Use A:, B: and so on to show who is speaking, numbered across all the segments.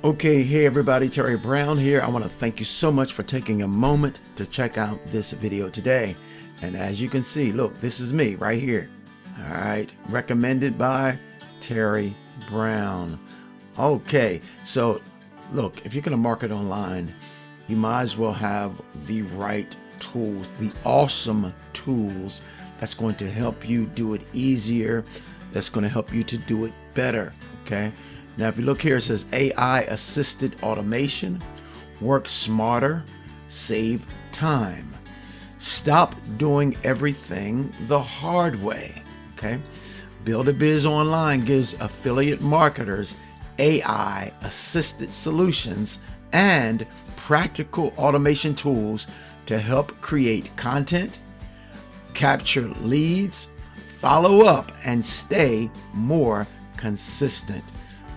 A: Okay, hey everybody, Terry Brown here. I want to thank you so much for taking a moment to check out this video today. And as you can see, look, this is me right here. All right, recommended by Terry Brown. Okay, so look, if you're going to market online, you might as well have the right tools, the awesome tools that's going to help you do it easier, that's going to help you to do it better, okay? Now, if you look here, it says AI assisted automation, work smarter, save time. Stop doing everything the hard way, okay? Build a Biz Online gives affiliate marketers AI assisted solutions and practical automation tools to help create content, capture leads, follow up, and stay more consistent.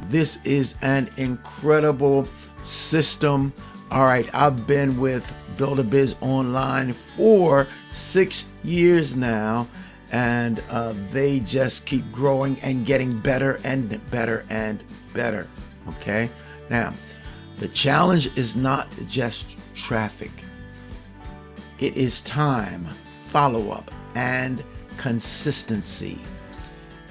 A: This is an incredible system. All right, I've been with Build a Biz Online for 6 years now, and they just keep growing and getting better and better and better. Okay, now the challenge is not just traffic, it is time, follow-up, and consistency.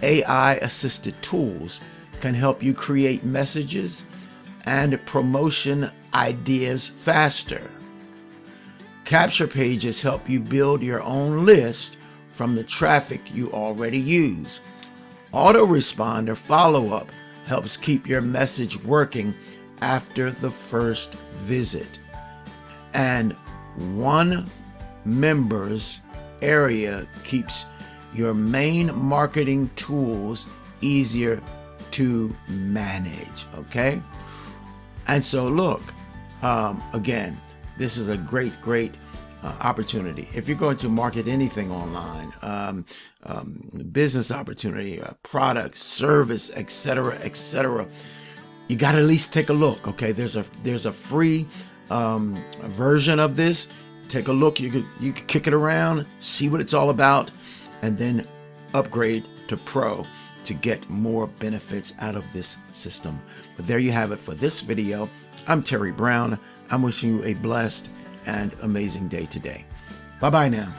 A: AI assisted tools can help you create messages and promotion ideas faster. Capture pages help you build your own list from the traffic you already use. Autoresponder follow-up helps keep your message working after the first visit. And one member's area keeps your main marketing tools easier to manage, okay? And so look, again, this is a great opportunity. If you're going to market anything online, business opportunity, product, service, etc., you got to at least take a look, okay? There's a free version of this. Take a look. You could kick it around, see what it's all about, and then upgrade to Pro to get more benefits out of this system. But there you have it for this video. I'm Terry Brown. I'm wishing you a blessed and amazing day today. Bye-bye now.